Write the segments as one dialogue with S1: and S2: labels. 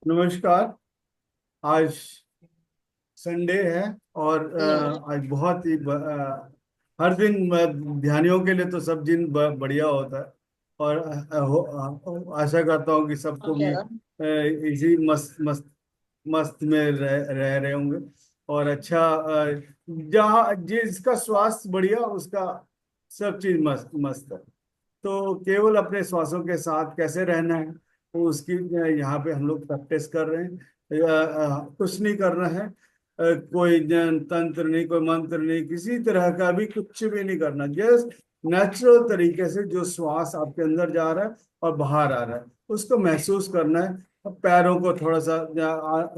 S1: नमस्कार। आज संडे है और
S2: हम्म।
S1: आज बहुत ही हर दिन ध्यानियों के लिए तो सब दिन बढ़िया होता है। और आशा करता हूँ कि सबको
S2: ओके।
S1: भी इसी मस्त मस्त मस्त में रह रहे होंगे। और अच्छा जहाँ जिसका स्वास्थ्य बढ़िया उसका सब चीज मस्त मस्त है। तो केवल अपने श्वासों के साथ कैसे रहना है तो उसकी यहाँ पे हम लोग प्रैक्टिस कर रहे हैं। कुछ नहीं करना है। कोई तंत्र नहीं, कोई मंत्र नहीं, किसी तरह का भी कुछ भी नहीं करना। जस्ट नेचुरल तरीके से जो श्वास आपके अंदर जा रहा है और बाहर आ रहा है उसको महसूस करना है। अब पैरों को थोड़ा सा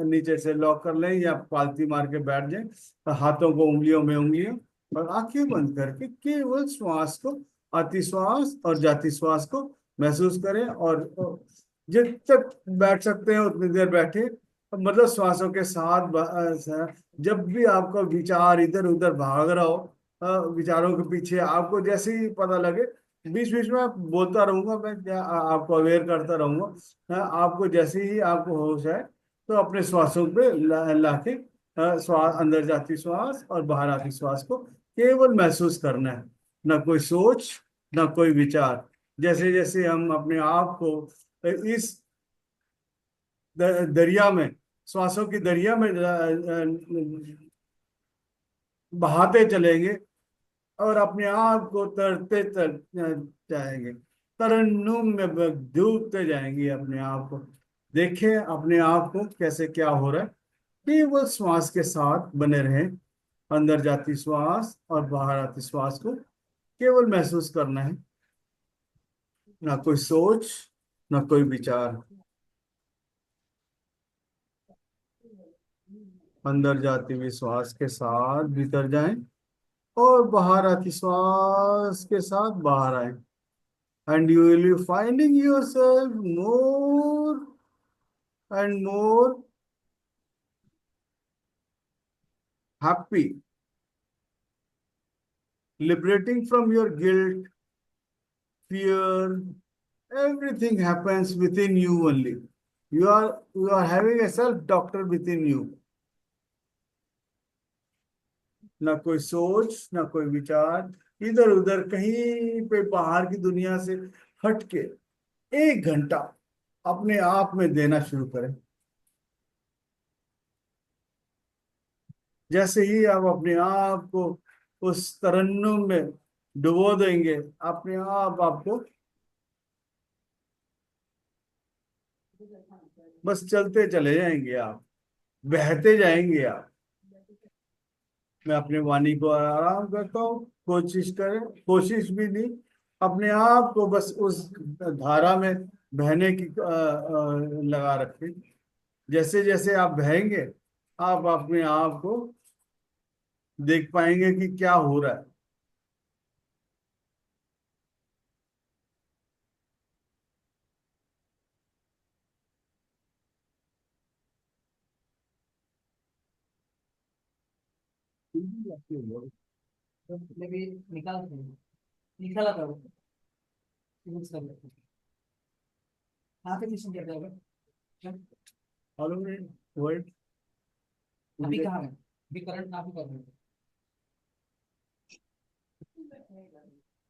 S1: नीचे से लॉक कर लें या पालती मार के बैठ जाएं, हाथों को उंगलियों में उंगलियां, और आंखें बंद करके केवल श्वास को, आती श्वास और जाती श्वास को महसूस करें। और जित तक बैठ सकते हैं उतनी देर बैठे। मतलब श्वासों के साथ जब भी आपका विचार इधर उधर भाग रहा हो, विचारों के पीछे आपको जैसे ही पता लगे, बीच बीच में बोलता रहूंगा मैं, क्या आपको अवेयर करता रहूंगा। आपको जैसे ही आपको होश है तो अपने श्वासों पे लाके श्वास, अंदर जाती श्वास और बाहर आती श्वास को केवल महसूस करना है। ना कोई सोच, ना कोई विचार। जैसे जैसे हम अपने आप को इस दरिया में, श्वासों की दरिया में बहाते चलेंगे और अपने आप को तरते तर जाएंगे, तरन्नुम में डूबते जाएंगे अपने आप को। देखें अपने आप को कैसे क्या हो रहा है। केवल श्वास के साथ बने रहें। अंदर जाती श्वास और बाहर आती श्वास को केवल महसूस करना है। ना कोई सोच, ना कोई विचार। अंदर जाती हुई श्वास के साथ भीतर जाएं और बाहर आती श्वास के साथ बाहर आए। And you will be finding your self more and more happy, liberating from your guilt, fear. Everything happens within you only. You are having a self doctor within you. ना कोई सोच, ना कोई विचार, इधर उधर कहीं पे बाहर की दुनिया से हट के 1 घंटा अपने आप में देना शुरू करें। जैसे ही आप अपने आप को उस तरन्नुम में डुबो देंगे, अपने आप आपको बस चलते चले जाएंगे आप, बहते जाएंगे आप। मैं अपने वाणी को आराम करता हूँ। कोशिश करें, कोशिश भी नहीं, अपने आप को बस उस धारा में बहने की लगा रखें। जैसे जैसे आप बहेंगे आप अपने आप को देख पाएंगे कि क्या हो रहा है।
S2: मैं भी निकाल निकाला था वो, यूज कर लेते हैं। कहाँ पे मिशन कर रहे हो?
S1: ऑलरेडी वर्ड
S2: अभी कहाँ है? अभी करंट कहाँ पे कर रहे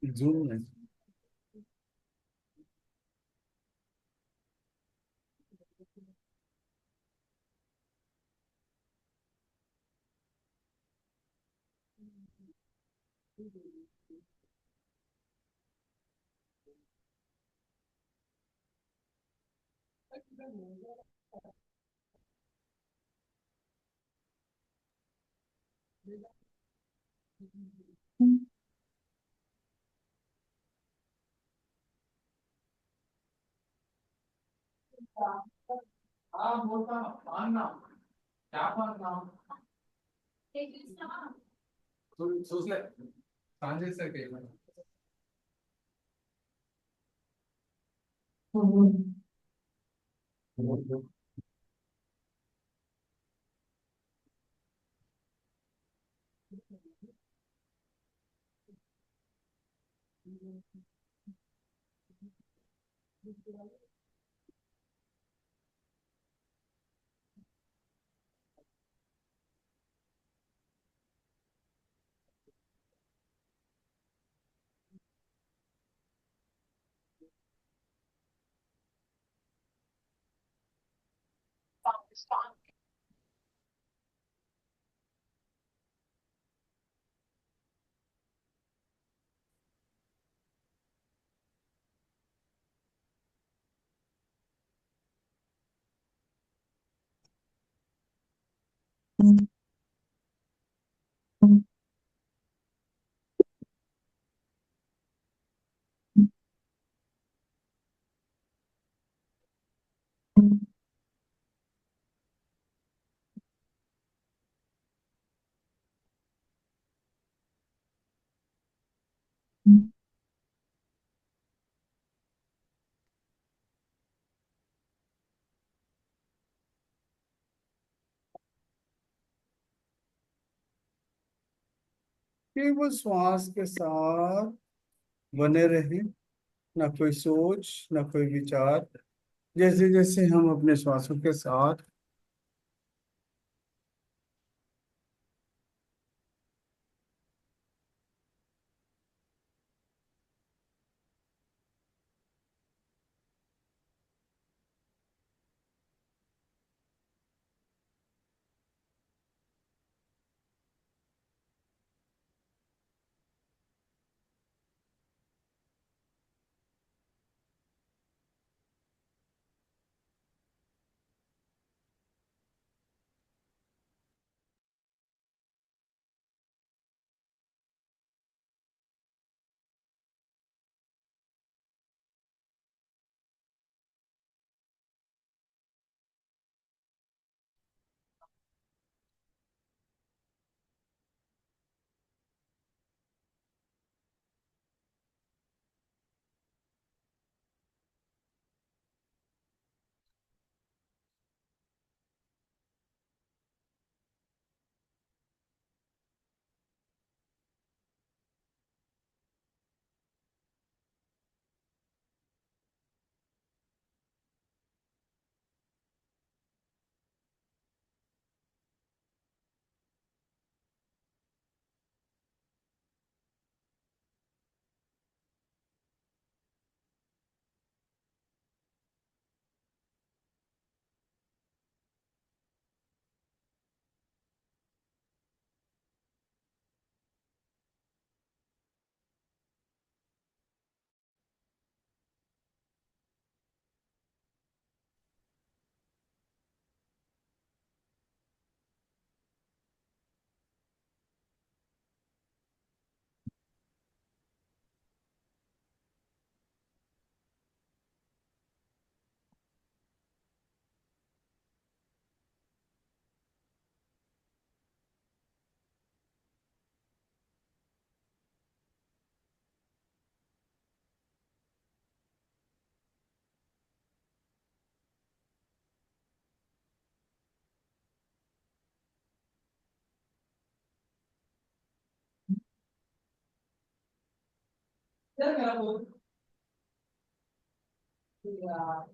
S1: जूम में।
S2: हाँ बोलता मानना क्या मानना सोच ले सांझे से कही मैंने।
S1: केवल श्वास के साथ बने रहे, ना कोई सोच, ना कोई विचार। जैसे जैसे हम अपने श्वासों के साथ
S2: क्या करा वो यार।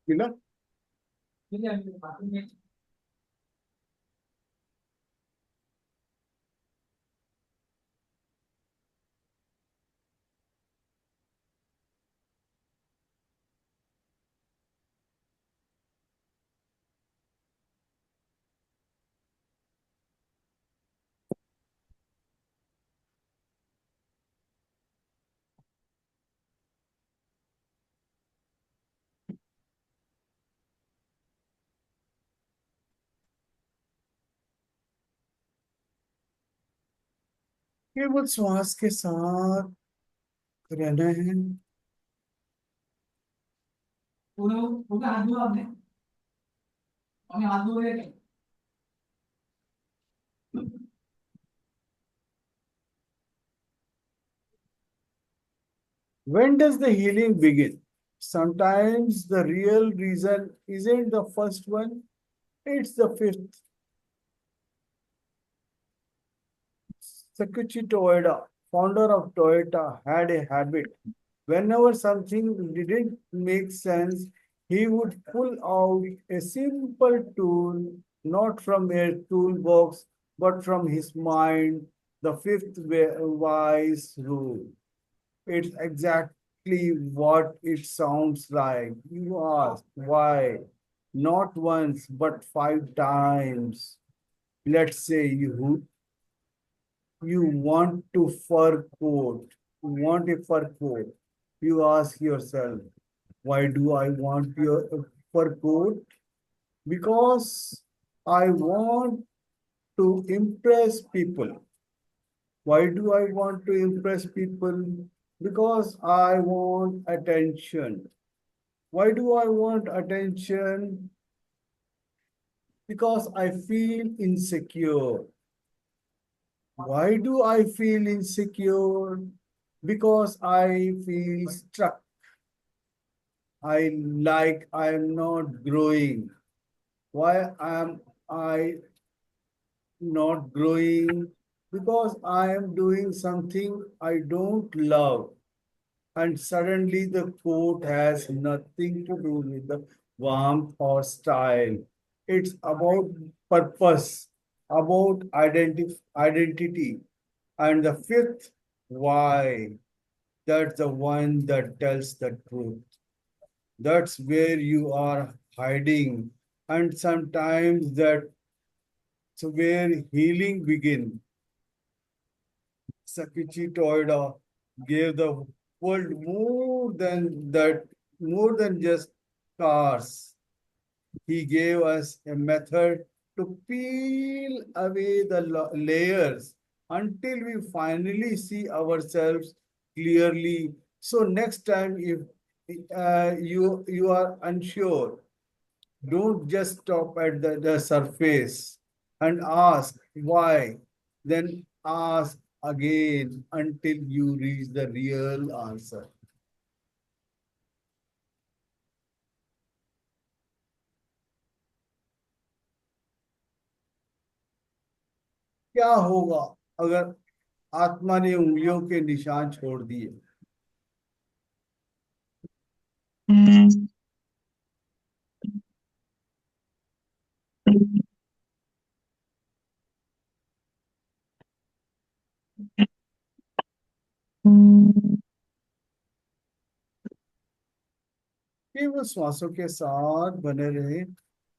S1: मिला।
S2: ठीक है हम बात में
S1: केवल श्वास के साथ रहना है।
S2: पूरा पूरा हाथ धोया आपने हमें हाथ धो गए
S1: When does the healing begin? Sometimes the real reason isn't the first one, it's the fifth. Sakuchi Toyoda, founder of Toyota, had a habit. Whenever something didn't make sense, He would pull out a simple tool, not from a toolbox, but from his mind, the fifth wise rule. It's exactly what it sounds like. You ask why, not once, but 5 times. Let's say you want to fur coat, you want a fur coat. You ask yourself, why do I want your fur coat? Because I want to impress people. Why do I want to impress people? Because I want attention. Why do I want attention? Because I feel insecure. Why do I feel insecure? Because I feel stuck. I'm not growing. Why am I not growing? Because I am doing something I don't love. And suddenly the quote has nothing to do with the warmth or style. It's about purpose, about identity. And the fifth, why? That's the one that tells the truth. That's where you are hiding. And sometimes that's where healing begins. Sakichi Toyoda gave the world more than that, more than just cars. He gave us a method to peel away the layers until we finally see ourselves clearly. So next time, if you are unsure, don't just stop at the surface and ask why. Then ask again until you reach the real answer. क्या होगा अगर आत्मा ने उंगलियों के निशान छोड़ दिए? केवल श्वासों के साथ बने रहे,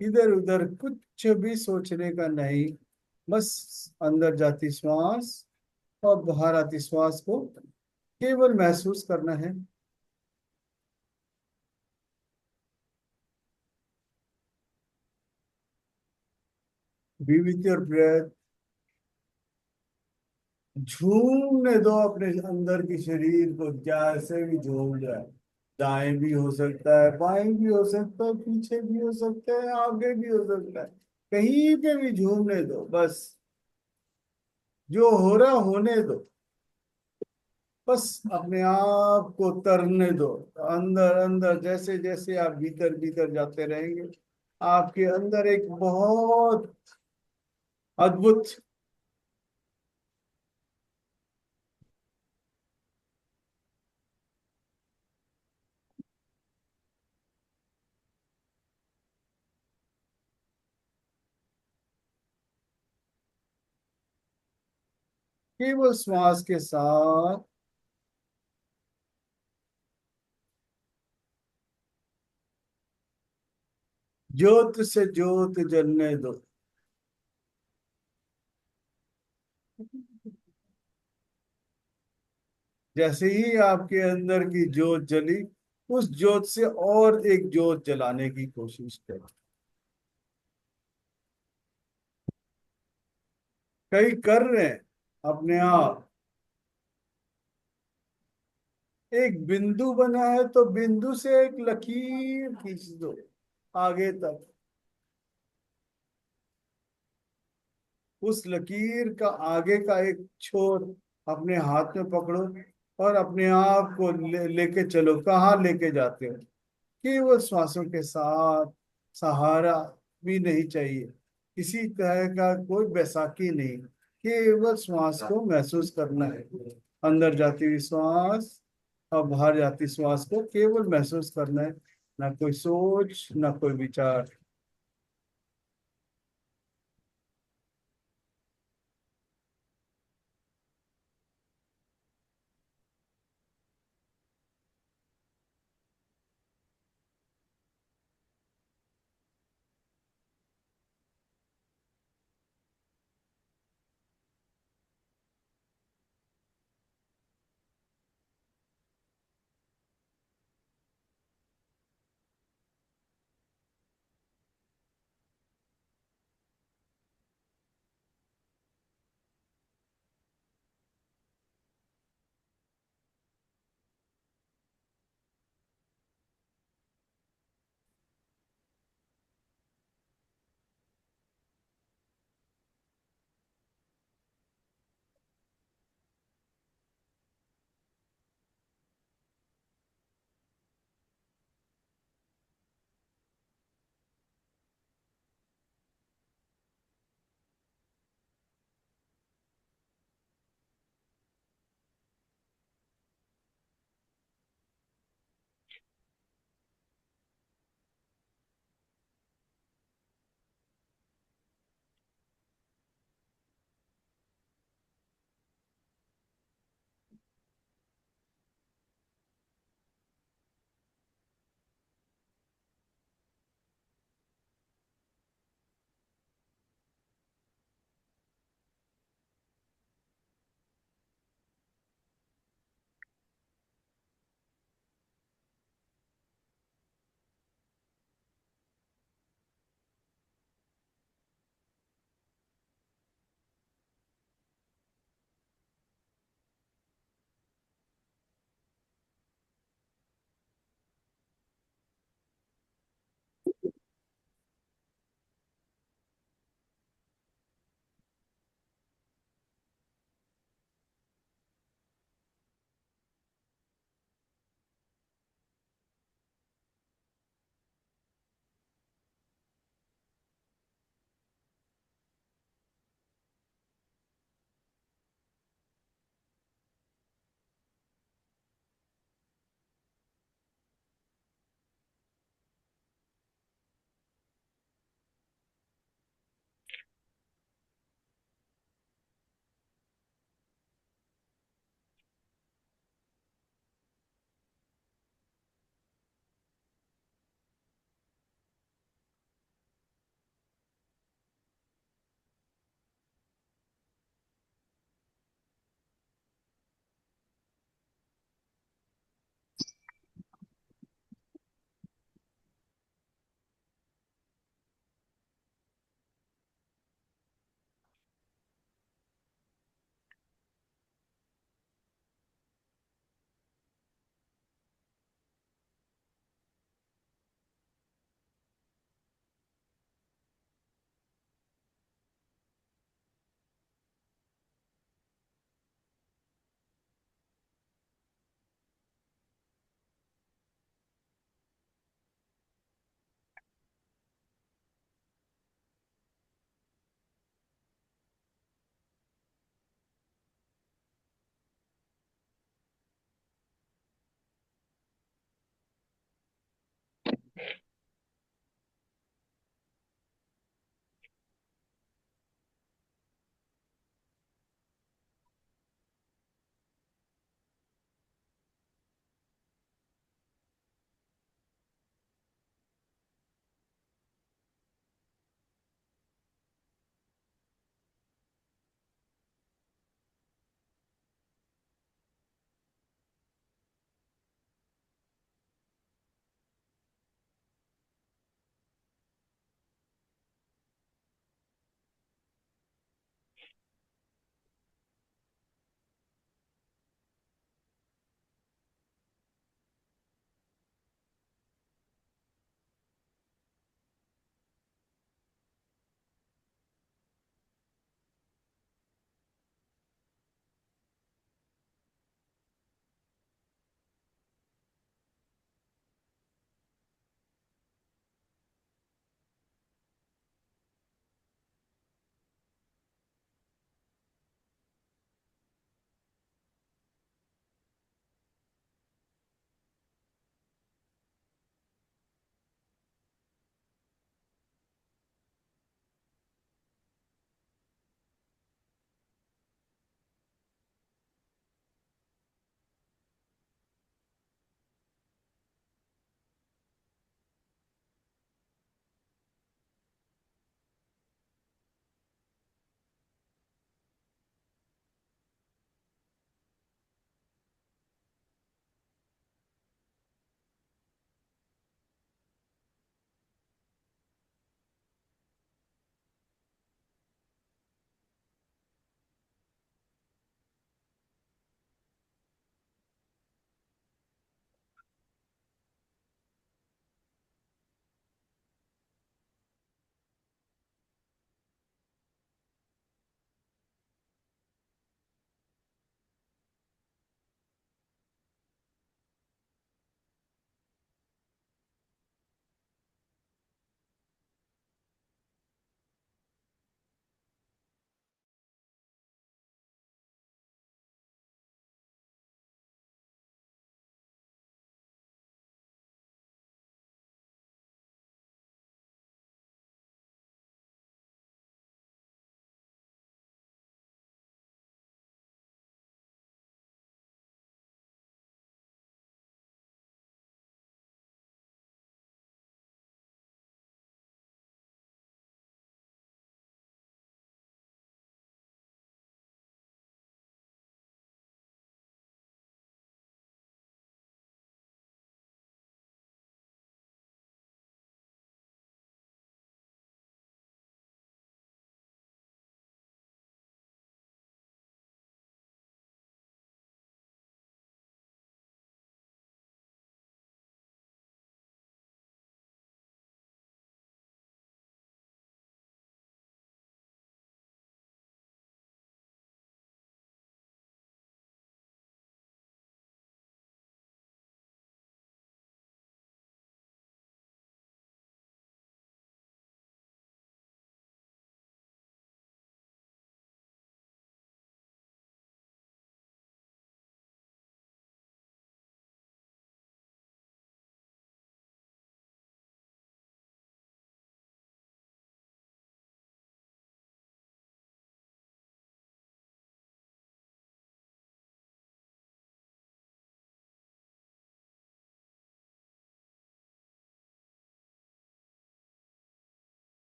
S1: इधर उधर कुछ भी सोचने का नहीं, बस अंदर जाती श्वास और बाहर आती श्वास को केवल महसूस करना है। Be with your breath. झूमने दो अपने अंदर के शरीर को, जैसे भी झूम जाए। दाएं भी हो सकता है, बाएं भी हो सकता है, पीछे भी हो सकता है, आगे भी हो सकता है। कहीं पे भी झूमने दो, बस जो हो रहा होने दो। बस अपने आप को तरने दो। अंदर अंदर जैसे जैसे आप भीतर भीतर जाते रहेंगे, आपके अंदर एक बहुत अद्भुत केवल श्वास के साथ ज्योत से ज्योत जलने दो। जैसे ही आपके अंदर की ज्योत जली, उस ज्योत से और एक ज्योत जलाने की कोशिश करें। कई कर रहे हैं अपने आप। एक बिंदु बना है तो बिंदु से एक लकीर खींच दो आगे तक। उस लकीर का आगे का एक छोर अपने हाथ में पकड़ो और अपने आप को लेके चलो। कहाँ लेके जाते हो? केवल श्वासों के साथ। सहारा भी नहीं चाहिए, किसी तरह का कोई बैसाखी नहीं। केवल श्वास को महसूस करना है। अंदर जाती हुई श्वास और बाहर जाती श्वास को केवल महसूस करना है। ना कोई सोच, ना कोई विचार।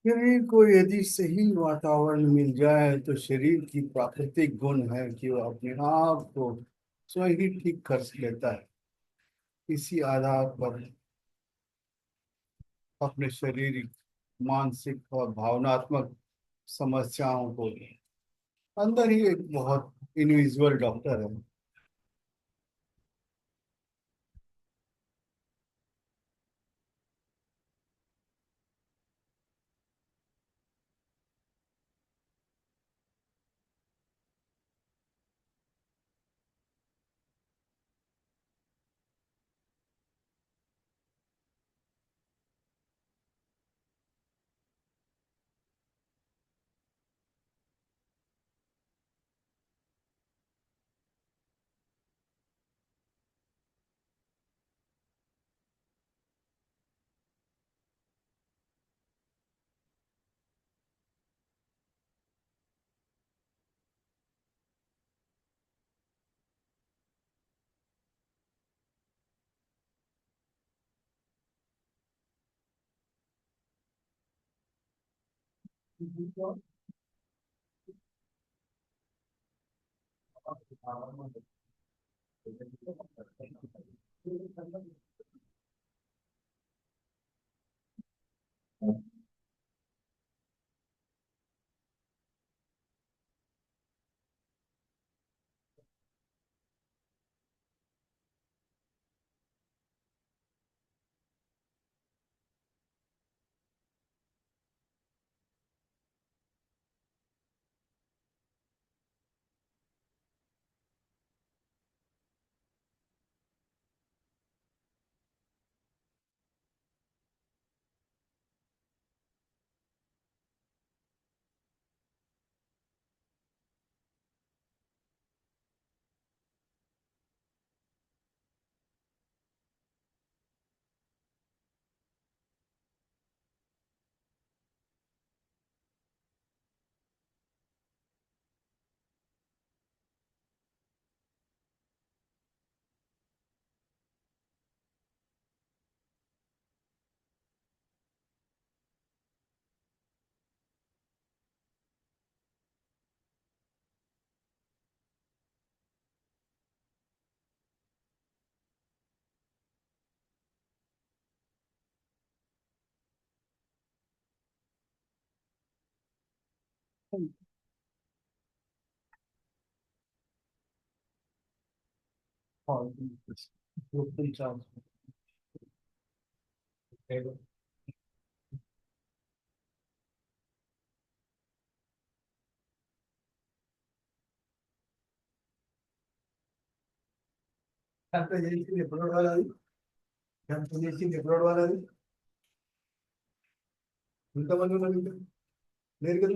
S1: शरीर को यदि सही वातावरण मिल जाए तो शरीर की प्राकृतिक गुण है कि वो अपने आप को स्वयं ही ठीक कर लेता है। इसी आधार पर अपने शारीरिक, मानसिक और भावनात्मक समस्याओं को अंदर ही एक बहुत इंडिविजुअल डॉक्टर है। और दो तीन चार अपलोड वाला भी, अपलोड वाला भी उनका मन मेरे को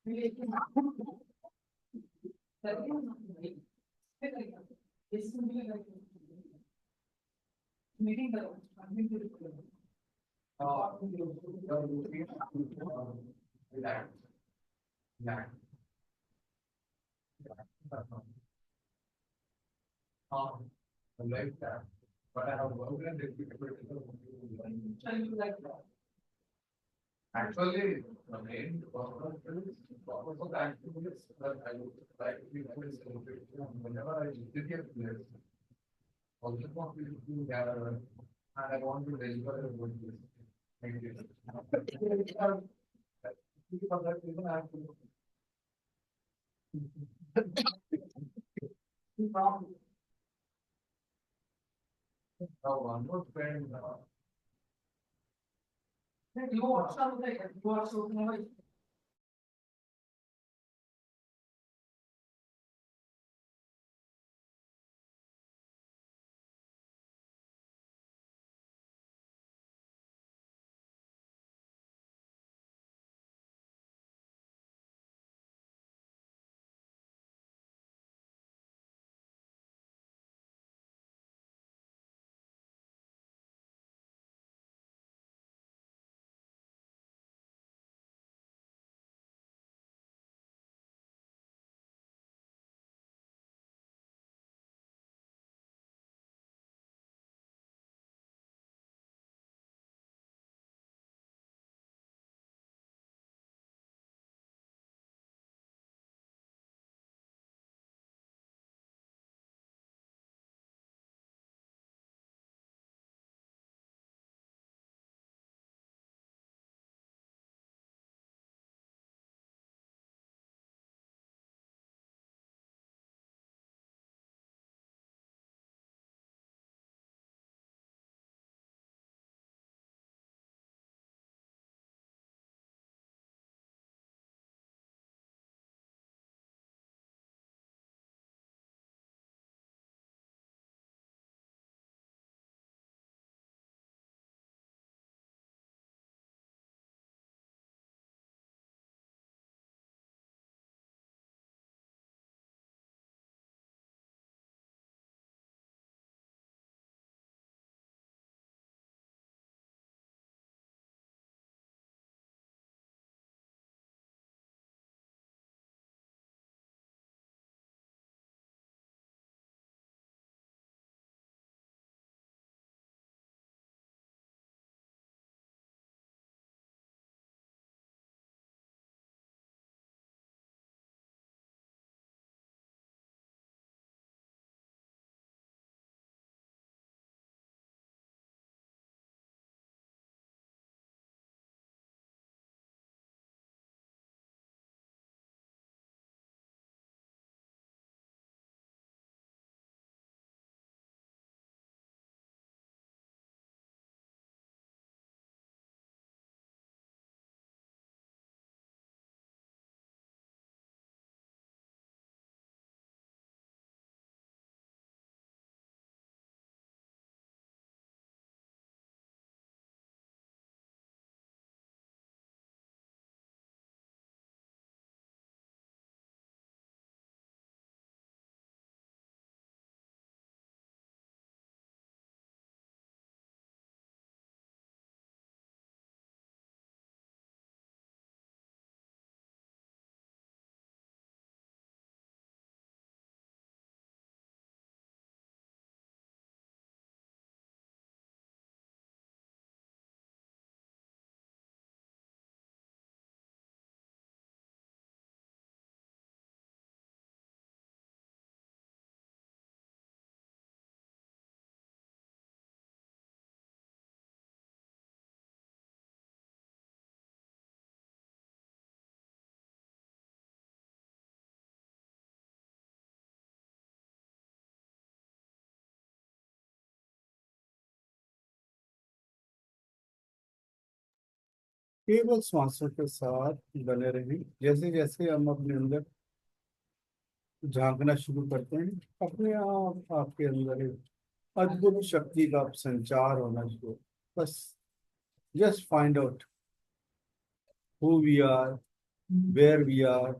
S2: मीटिंग करो।
S3: Actually, the main purpose of the activity is that I would like to be celebrated whenever I visit a place. Also want people to gather and I want to deliver a good place. Thank you. Because that even I have to. One more friend.
S1: केवल श्वासों के साथ बने रहें। जैसे जैसे हम अपने अंदर झांकना शुरू करते हैं, अपने आप आपके अंदर एक अद्भुत शक्ति का संचार होना शुरू। बस just find out who we are, where we are.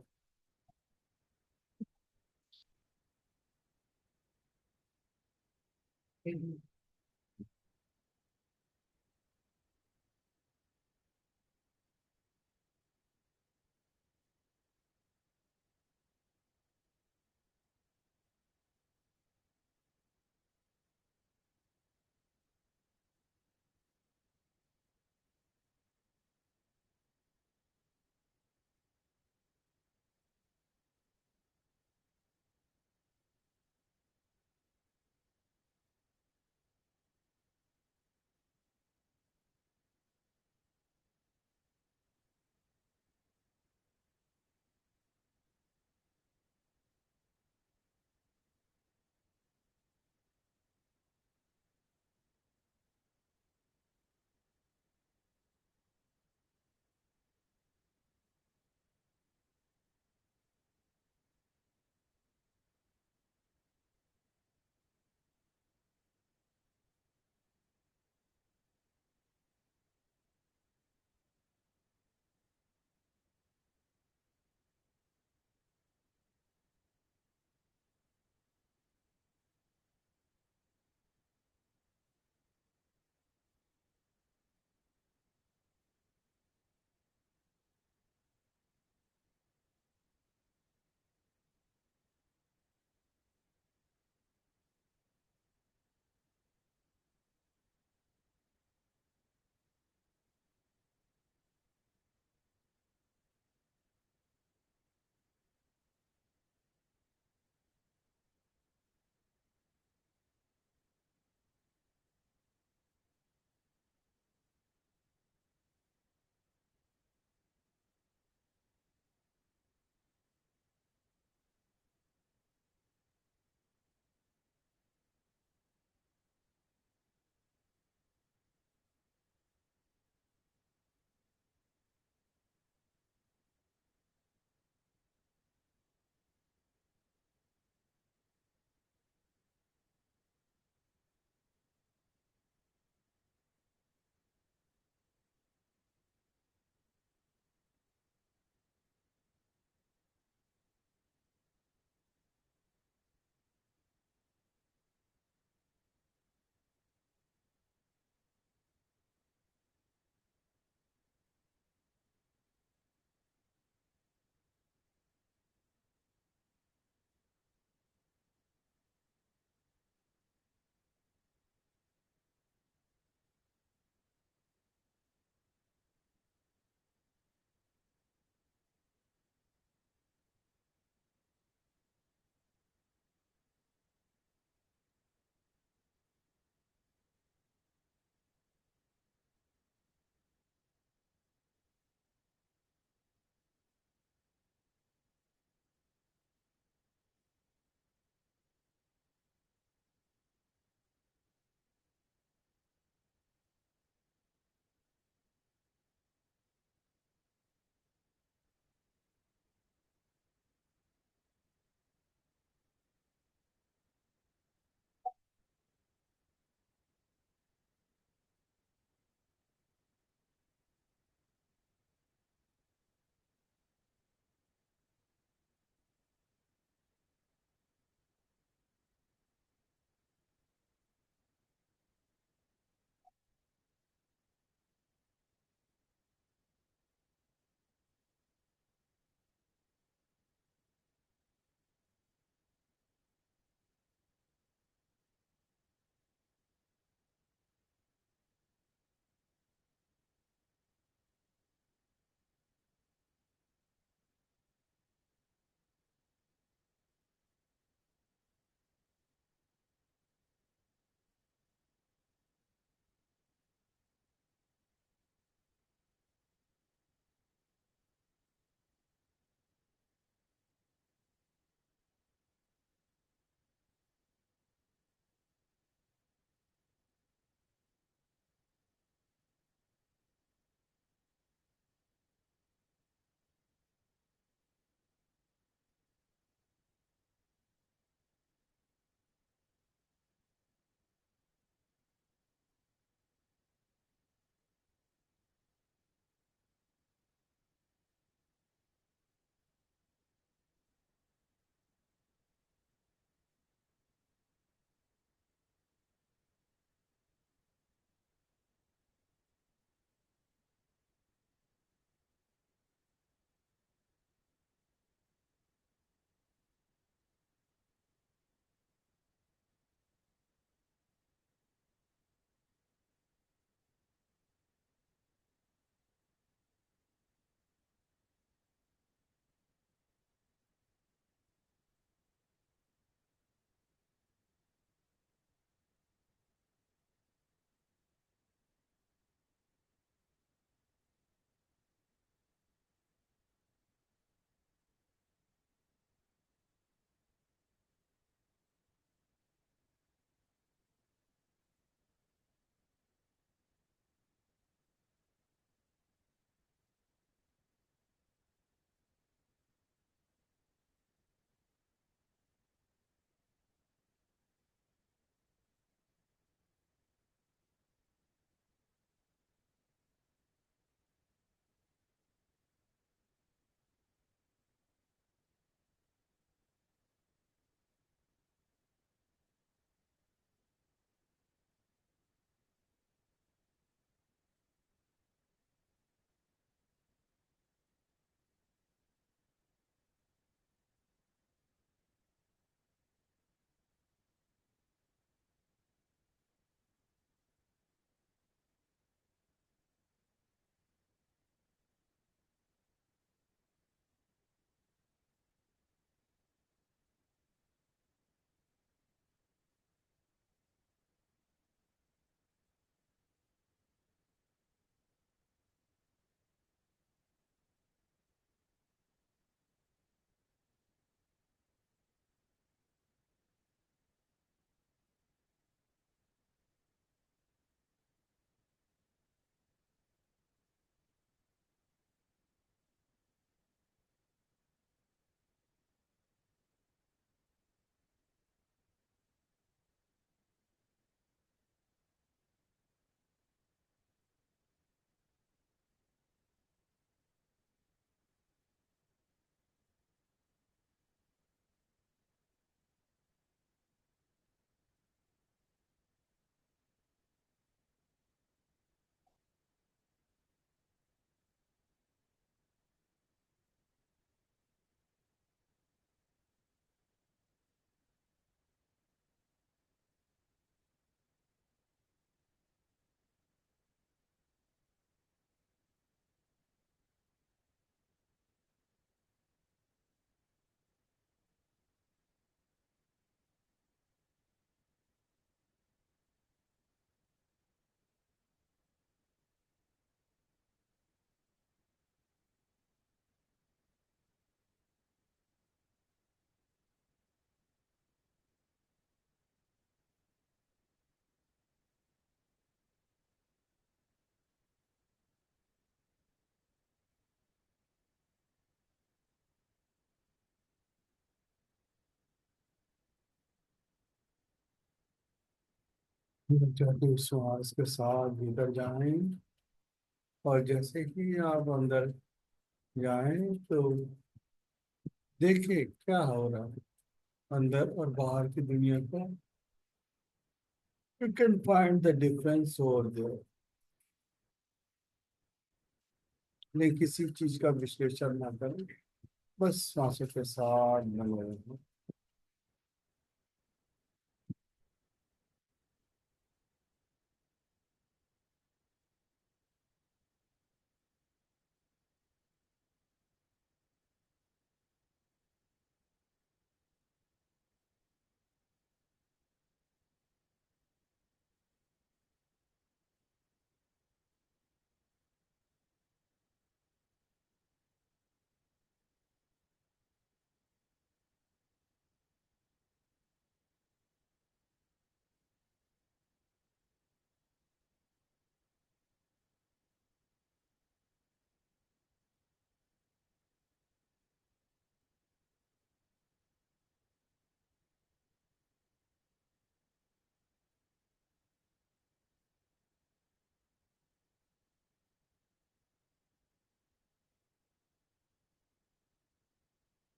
S1: जटिल श्वास के साथ भीतर जाएं, और जैसे ही आप अंदर जाएं तो देखिए क्या हो रहा है अंदर और बाहर की दुनिया को. You can find the difference over there. नहीं, किसी चीज का विश्लेषण ना करें, बस सांसों के साथ बने रहें.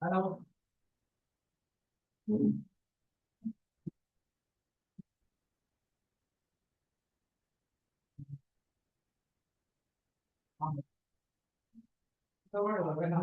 S2: हेलो। हाँ, तो बड़ा हो गया ना।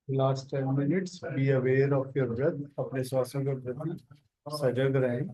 S1: Last 10 minutes be aware of your breath, अपने श्वासों के प्रति सजग रहें।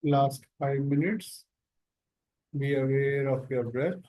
S1: Last 5 minutes. Be aware of your breath.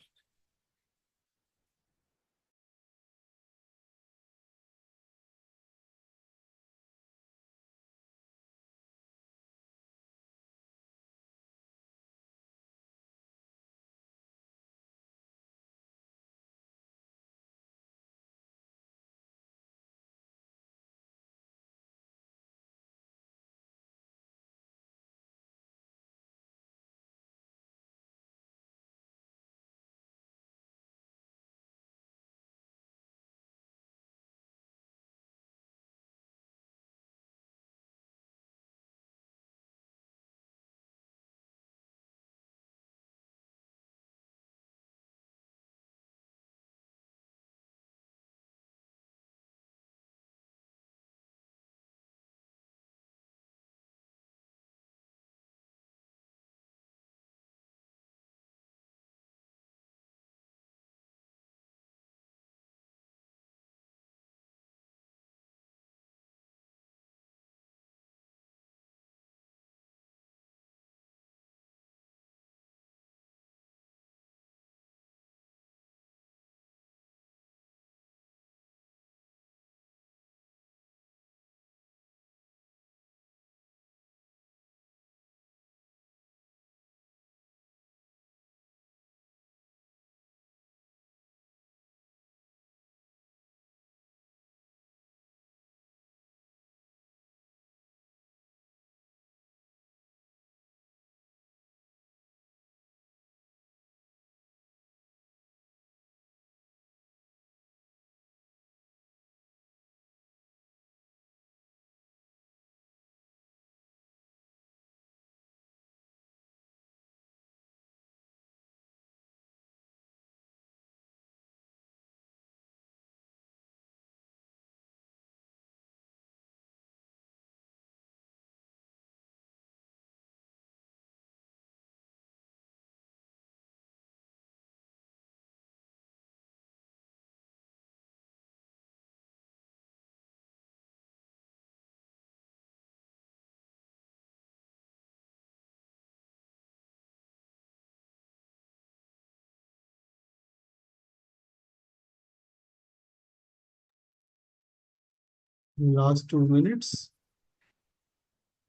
S1: Last 2 minutes.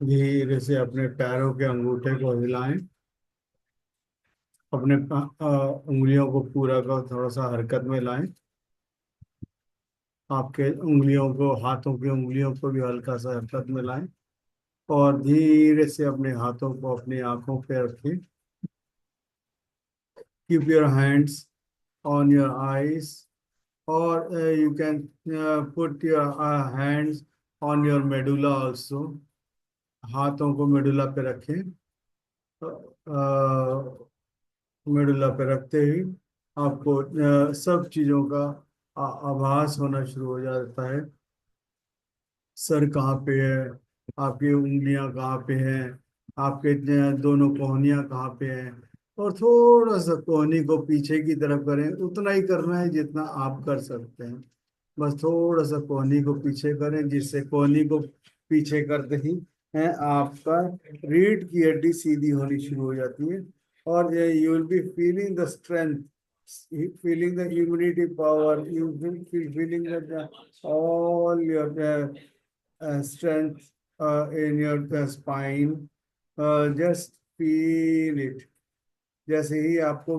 S1: धीरे से अपने पैरों के अंगूठे को हिलाएं। अपने उंगलियों को पूरा का थोड़ा सा हरकत में लाएं। आपके उंगलियों को, हाथों की उंगलियों को भी हल्का सा हरकत में लाएं और धीरे से अपने हाथों को अपनी आंखों पे रखें। Keep your hands on your eyes, or you can put your hands on your medulla also. हाथों को मेडुला पे रखें। मेडुला पे रखते ही आपको सब चीजों का आभास होना शुरू हो जाता है। सर कहाँ पे है, आपकी उंगलियां कहाँ पे हैं, आपके दोनों कोहनियां कहाँ पे हैं, और थोड़ा सा कोहनी को पीछे की तरफ करें। उतना ही करना है जितना आप कर सकते हैं। बस थोड़ा सा कोहनी को पीछे करें, जिससे कोहनी को पीछे करते ही है आपका रीढ़ की हड्डी सीधी होनी शुरू हो जाती है। और you will be feeling the strength, feeling the immunity power. You will feel feeling that all your strength in your spine, just feel it. जैसे ही आपको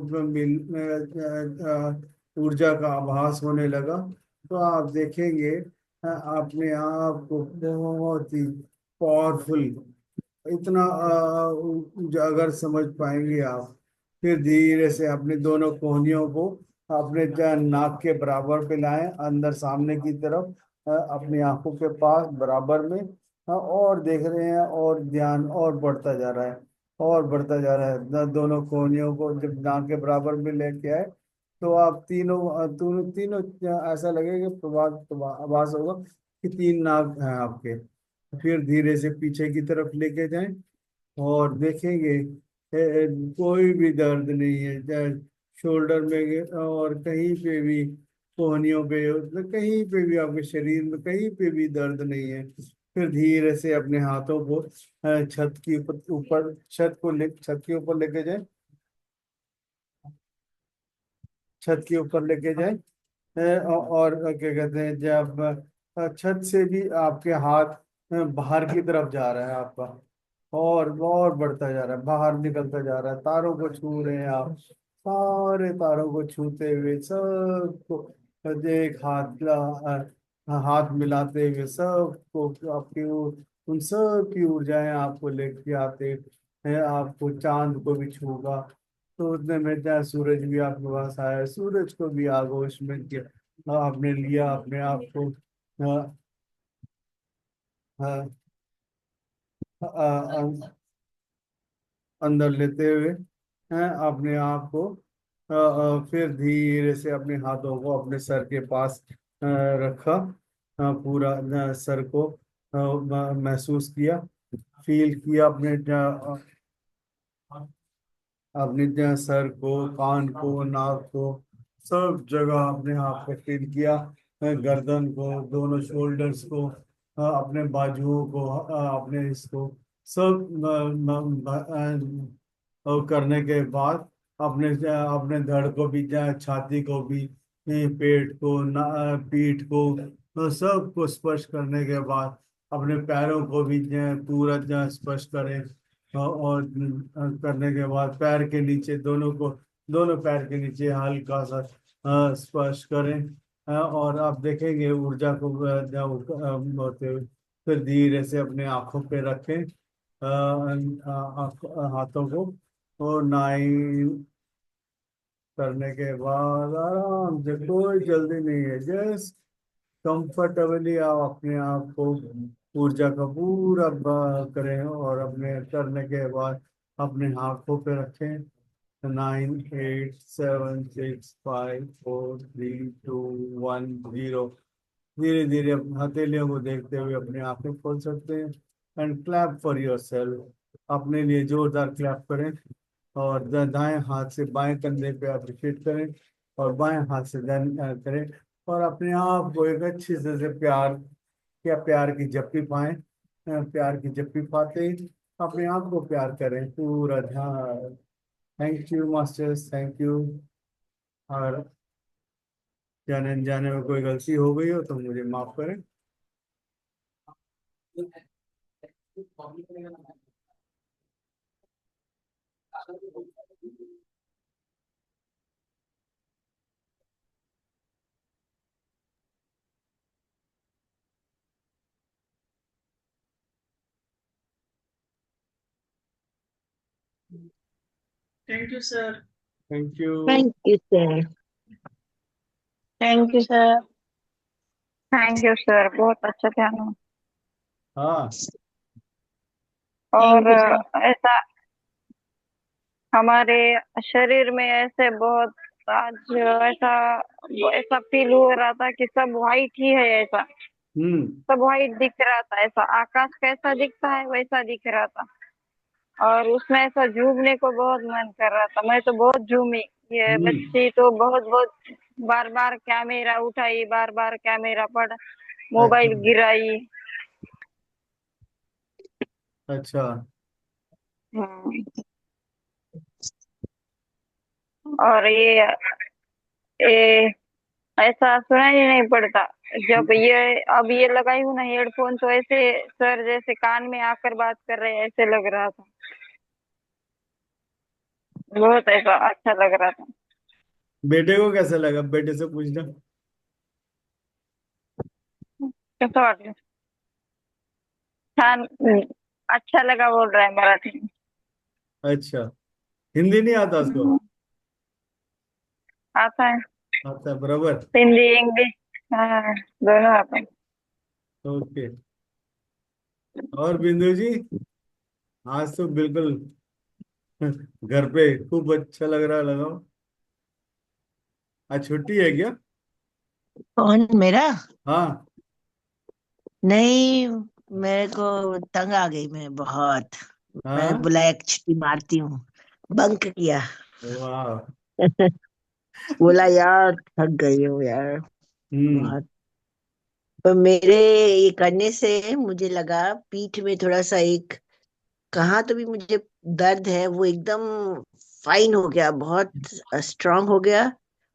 S1: ऊर्जा का आभास होने लगा, तो आप देखेंगे अपने आप को बहुत ही पावरफुल, इतना अगर समझ पाएंगे आप, फिर धीरे से अपने दोनों कोहनियों को अपने नाक के बराबर पे लाएं, अंदर सामने की तरफ, अपनी आंखों के पास बराबर में। और देख रहे हैं, और ध्यान और बढ़ता जा रहा है, और बढ़ता जा रहा है। दोनों कोहनियों को जब नाक के बराबर में लेके आए, तो आप तीनों तीनों तीनों ऐसा लगेगा, प्रभास आभास होगा कि तीन नाक हैं आपके। फिर धीरे से पीछे की तरफ लेके जाएं, और देखेंगे कोई भी दर्द नहीं है, चाहे शोल्डर में और कहीं पे भी, कोहनियों पे, मतलब कहीं पे भी, आपके शरीर में कहीं पे भी दर्द नहीं है। फिर धीरे से अपने हाथों को छत की ऊपर छत के ऊपर लेके जाए, छत के ऊपर लेके जाए। और क्या कहते हैं, जब छत से भी आपके हाथ बाहर की तरफ जा रहा है आपका, और बढ़ता जा रहा है, बाहर निकलता जा रहा है, तारों को छू रहे हैं आप, सारे तारों को छूते हुए सबको, एक हाथ मिलाते हुए सबको, उन सब की ऊर्जाएं आपको लेके आते हैं, आपको चांद को भी छूगा। तो उतने में क्या, सूरज भी आपके पास आया, सूरज को भी आगोश में किया आपने, लिया अपने आप को हाँ, हाँ, अंदर लेते हुए हैं अपने आप को। फिर धीरे से अपने हाथों को अपने सर के पास रखा, पूरा सर को महसूस किया, फील किया अपने सर को, कान को, नाक को, सब जगह अपने हाथ पे फील किया। गर्दन को, दोनों शोल्डर्स को, अपने बाजुओं को, अपने इसको सब और करने के बाद अपने अपने धड़ को भी, छाती को भी, पेट को, पीठ को, तो सबको स्पर्श करने के बाद अपने पैरों को भी पूरा स्पर्श करें। और करने के बाद पैर के नीचे, दोनों पैर के नीचे हल्का सा स्पर्श करें। और आप देखेंगे ऊर्जा को होते हुए। फिर धीरे से अपने आंखों पे रखें, हाथों को, और नाई करने के बाद आराम से, कोई जल्दी नहीं है, जस्ट कंफर्टेबली आप अपने आप को ऊर्जा का पूरा करें, और अपने करने के बाद अपने हाथों पे रखें। 9, 8, 7, 6, 5, 4, 3, 2, 1, 0। धीरे धीरे हथेलियों को देखते हुए अपनी आंखें खोल सकते हैं। And clap for your self, अपने लिए जोरदार क्लैप करें। और दाएं हाथ से बाएं कंधे पे अप्रिशिएट करें, और बाएं हाथ से करें। और अपने आप को एक अच्छी से प्यार, या प्यार की जप्पी पाएं। प्यार की जप्पी पाते ही अपने आप को प्यार करें, पूरा ध्यान। Thank you masters, thank you. और जाने अनजाने में कोई गलती हो गई हो तो मुझे माफ करें।
S2: Thank you, sir.
S1: Thank you.
S4: Thank you, sir.
S5: Thank you sir. Thank you sir, बहुत अच्छा ध्यान हुआ।
S1: हाँ,
S5: और
S4: Thank you, sir.
S5: ऐसा हमारे शरीर में ऐसे बहुत आज ऐसा ऐसा फील हो रहा था कि सब वाइट ही है, ऐसा
S1: हम्म,
S5: सब वाइट दिख रहा था, ऐसा आकाश कैसा दिखता है वैसा दिख रहा था। और उसमें ऐसा झूमने को बहुत मन कर रहा था, मैं तो बहुत झूमी। ये
S1: हम्म।
S5: बच्ची तो बहुत बहुत बार बार कैमरा उठाई, बार बार कैमरा पड़,
S1: अच्छा,
S5: मोबाइल गिराई।
S1: अच्छा।
S5: हम्म। और ये ऐसा सुनाई ही नहीं पड़ता। जब ये अब ये लगाई हूँ ना हेडफोन, तो ऐसे सर जैसे कान में आकर बात कर रहे हैं ऐसे लग रहा था। बहुत ऐसा अच्छा लग रहा था।
S1: बेटे को कैसा लगा, बेटे से पूछना।
S5: कैसा वाटलं? छान। अच्छा लगा बोल रहा है मराठी में।
S1: अच्छा, हिंदी नहीं आता उसको?
S5: आता है।
S1: आता है बराबर।
S5: हिंदी इंग्लिश। हाँ, दोनों आता है।
S1: ओके। और बिंदु जी, आज तो बिल्कुल घर पे खूब अच्छा लग रहा लगाओ। आज छुट्टी है क्या?
S4: कौन मेरा?
S1: हाँ।
S4: नहीं, मेरे को तंग आ गई मैं बहुत। मैं
S1: हाँ।
S4: बोला एक छुट्टी मारती हूँ, बंक किया।
S1: वाह।
S4: बोला यार थक गई हूँ यार
S1: हम्म।
S4: बहुत। पर मेरे ये करने से मुझे लगा पीठ में थोड़ा सा एक, कहाँ तो भी मुझे दर्द है वो एकदम फाइन हो गया, बहुत स्ट्रांग हो गया।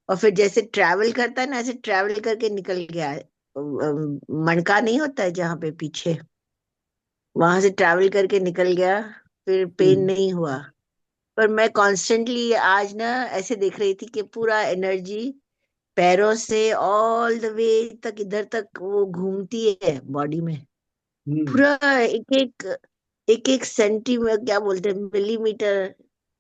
S4: और फिर जैसे ट्रैवल करता है ना, ऐसे ट्रैवल करके निकल गया। मणका नहीं होता है जहाँ पे पीछे, वहां से ट्रैवल करके निकल गया। फिर पेन
S1: हम्म।
S4: नहीं हुआ। पर मैं कॉन्स्टेंटली आज ना ऐसे देख रही थी कि पूरा एनर्जी पैरों से ऑल द वे तक इधर तक वो घूमती है बॉडी में।
S1: हम्म।
S4: पूरा एक एक सेंटीमीटर, क्या बोलते हैं, मिलीमीटर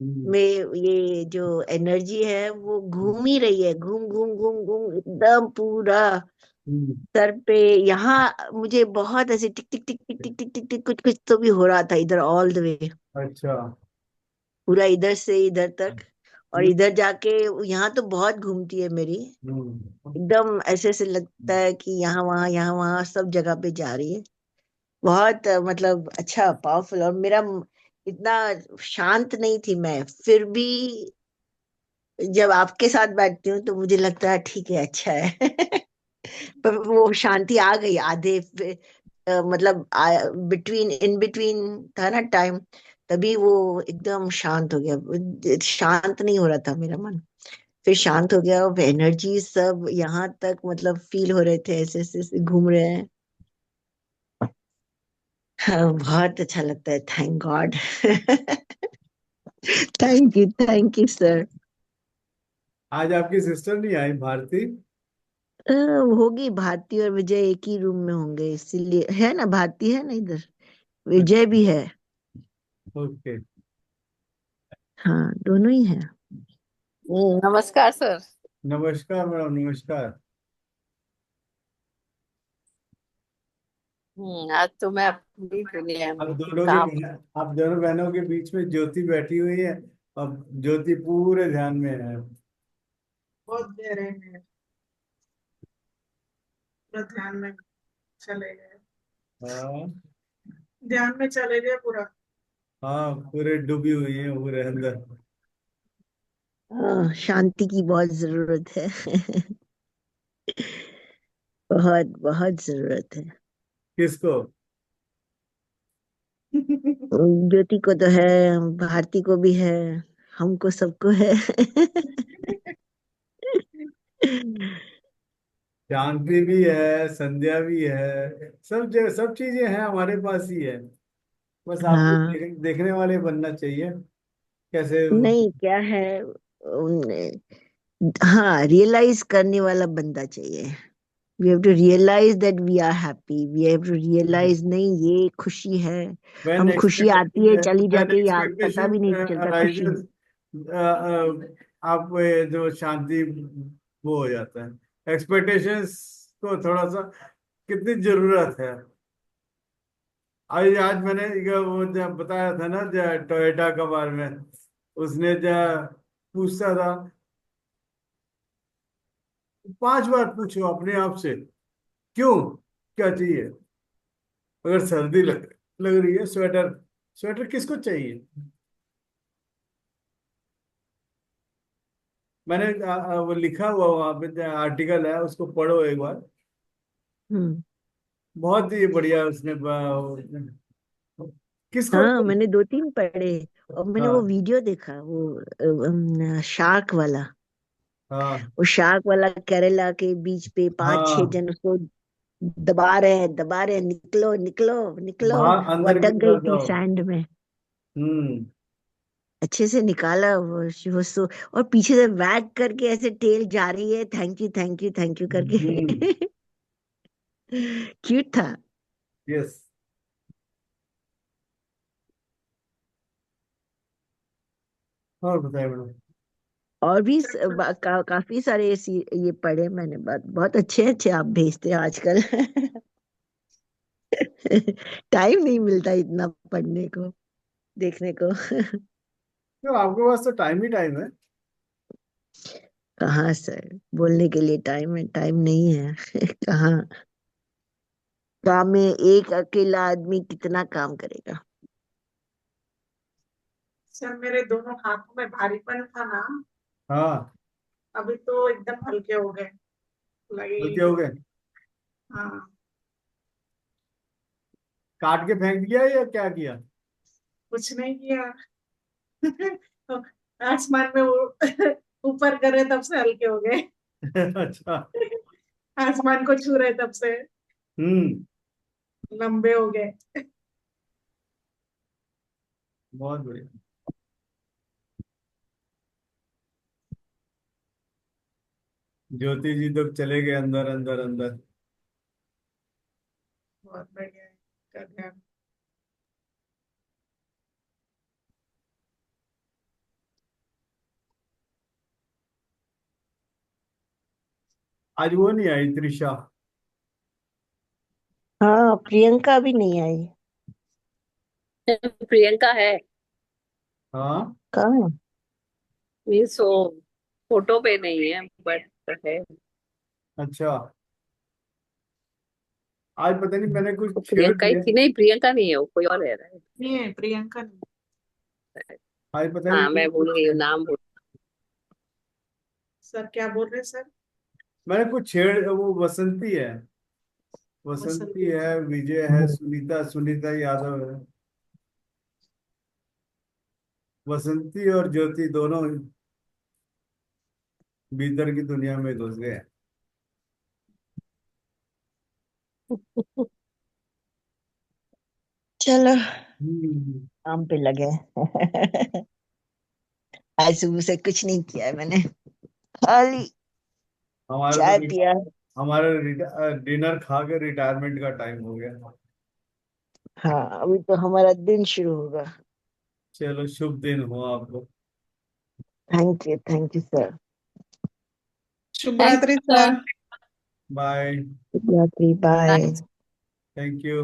S1: हम्म।
S4: में ये जो एनर्जी है वो घूम ही रही है, घूम घूम घूम घूम एकदम पूरा
S1: हम्म।
S4: सर पे। यहाँ मुझे बहुत ऐसे टिक टिक टिक टिक टिक टिक टिक टिक कुछ कुछ तो भी हो रहा था इधर ऑल द वे,
S1: अच्छा।
S4: पूरा इधर से इधर तक। और
S1: हम्म।
S4: इधर जाके यहाँ तो बहुत घूमती है मेरी,
S1: हम्म।
S4: एकदम ऐसे ऐसे लगता है कि यहाँ वहाँ सब जगह पे जा रही है। बहुत मतलब अच्छा पावरफुल। और मेरा इतना शांत नहीं थी मैं, फिर भी जब आपके साथ बैठती हूँ तो मुझे लगता है ठीक है, अच्छा है। पर वो शांति आ गई आधे मतलब बिटवीन इन बिटवीन था ना टाइम, तभी वो एकदम शांत हो गया। शांत नहीं हो रहा था मेरा मन, फिर शांत हो गया। और एनर्जी सब यहाँ तक मतलब फील हो रहे थे, ऐसे ऐसे ऐसे घूम रहे हैं। हाँ, बहुत अच्छा लगता है, thank God. Thank you sir.
S1: आज आपकी सिस्टर नहीं आई, भारती?
S4: होगी भारती और विजय एक ही रूम में होंगे, इसीलिए है ना, भारती है ना इधर, विजय भी है।
S1: ओके।
S4: हाँ, दोनों ही है।
S6: नमस्कार सर।
S1: नमस्कार मैडम, नमस्कार।
S6: आज तो मैं अपनी दुनिया
S1: अब
S6: में
S1: दोनों के
S6: काम।
S1: अब दोनों बहनों के बीच में ज्योति बैठी हुई है। अब ज्योति पूरे ध्यान में है।
S7: बहुत गहरे में पूरा ध्यान में चले गए,
S1: हाँ।
S7: ध्यान में चले गए पूरा।
S1: हाँ, पूरे डूबी हुई है पूरे अंदर।
S4: शांति की बहुत जरूरत है। बहुत बहुत जरूरत है।
S1: किसको?
S4: ज्योति को तो है, भारती को भी है, हमको सबको है।
S1: शांति भी है, संध्या भी है, सब चीजें हैं हमारे पास ही है। बस आपको
S4: हाँ,
S1: देखने वाले बनना चाहिए। कैसे?
S4: नहीं क्या है, हाँ, रियलाइज करने वाला बंदा चाहिए। We have to realize that we are happy, we have to realize नहीं ये खुशी है।
S1: when
S4: हम खुशी आती है चली
S1: when
S4: जाती है, याद पता भी
S1: expectation
S4: नहीं चलता खुशी।
S1: arises, आप जो शांति वो हो जाता है। एक्सपेक्टेशंस को थोड़ा सा कितनी जरूरत है। आज आज मैंने वो जब बताया था ना, जो टोयोटा के बारे में, उसने जो पूछता था, 5 बार पूछो अपने आप से, क्यों, क्या चाहिए। अगर सर्दी लग रही है, स्वेटर, स्वेटर किसको चाहिए? मैंने वो लिखा हुआ वहां पे आर्टिकल है, उसको पढ़ो एक बार।
S4: हम्म।
S1: बहुत ही बढ़िया उसने किसको?
S4: हाँ, मैंने दो तीन पढ़े। और मैंने वो
S1: हाँ।
S4: वीडियो देखा, वो शार्क वाला।
S1: हाँ
S4: वो शार्क वाला केरला के बीच पे 5-6
S1: हाँ,
S4: जन उसको दबा रहे हैं, निकलो निकलो निकलो।
S1: बाहर
S4: वो
S1: अंदर की
S4: अटक गई
S1: तरफ
S4: थी
S1: जाओ।
S4: सैंड में,
S1: हम्म।
S4: अच्छे से निकाला वो शी वाज सो। और पीछे से वैग करके ऐसे टेल जा रही है, thank you thank you thank you
S1: hmm.
S4: करके। क्यूट था।
S1: यस। और बताइए मैडम।
S4: और भी काफी सारे ये पढ़े मैंने, बात बहुत अच्छे अच्छे आप भेजते हैं आजकल। टाइम नहीं मिलता इतना पढ़ने को, देखने को।
S1: तो आपके पास तो टाइम ही टाइम है।
S4: कहाँ सर, बोलने के लिए टाइम है? टाइम नहीं है। कहाँ, काम में एक अकेला आदमी कितना काम करेगा।
S7: सर मेरे दोनों हाथों में भारीपन था ना,
S1: हाँ।
S7: अभी तो एकदम हल्के हो गए, लगे ही
S1: हल्के
S7: नहीं।
S1: हो गए?
S7: हाँ,
S1: काट के फेंक दिया या क्या किया?
S7: कुछ नहीं किया। तो आसमान में ऊपर करे तब से हल्के हो गए।
S1: अच्छा।
S7: आसमान को छू रहे तब से
S1: हम्म।
S7: लंबे हो गए।
S1: बहुत बढ़िया। ज्योति जी तो चले गए अंदर अंदर अंदर।
S7: बहुत बढ़िया है, कर ध्यान।
S1: आज वो नहीं आई त्रिशा?
S4: हाँ, प्रियंका भी नहीं आई।
S6: प्रियंका है।
S1: हाँ।
S4: कहाँ है?
S6: मीन्स वो फोटो पे नहीं है बट है।
S1: अच्छा। आज पता नहीं मैंने कुछ
S6: वो
S1: छेड़
S6: प्रियंका ही
S1: दिया।
S6: थी, नहीं प्रियंका नहीं है, वो कोई और है।
S7: नहीं है, प्रियंका नहीं।
S1: आज पता नहीं
S6: हाँ मैं भूल गई हूँ, नाम भूल।
S7: सर क्या बोल रहे हैं सर?
S1: मैंने कुछ छेड़, वो बसंती है। बसंती
S7: बसंती।
S1: है, विजय है, सुनीता सुनीता यादव है। बसंती और ज्योति दोनों भीतर की दुनिया में घुस गए।
S4: चलो,
S1: हम्म।
S4: काम पे लगे। आज सुबह से कुछ नहीं किया है मैंने, खाली
S1: हमारे तो
S4: चाय पिया।
S1: हमारे डिनर खा के रिटायरमेंट का टाइम हो गया।
S4: हाँ, अभी तो हमारा दिन शुरू होगा।
S1: चलो, शुभ दिन हो आपको।
S4: Thank you sir.
S7: Shubh
S6: thank
S7: रात्रि
S6: यू
S7: सर।
S1: बाय।
S4: रात्रि, बाय।
S6: सर।
S1: Thank you.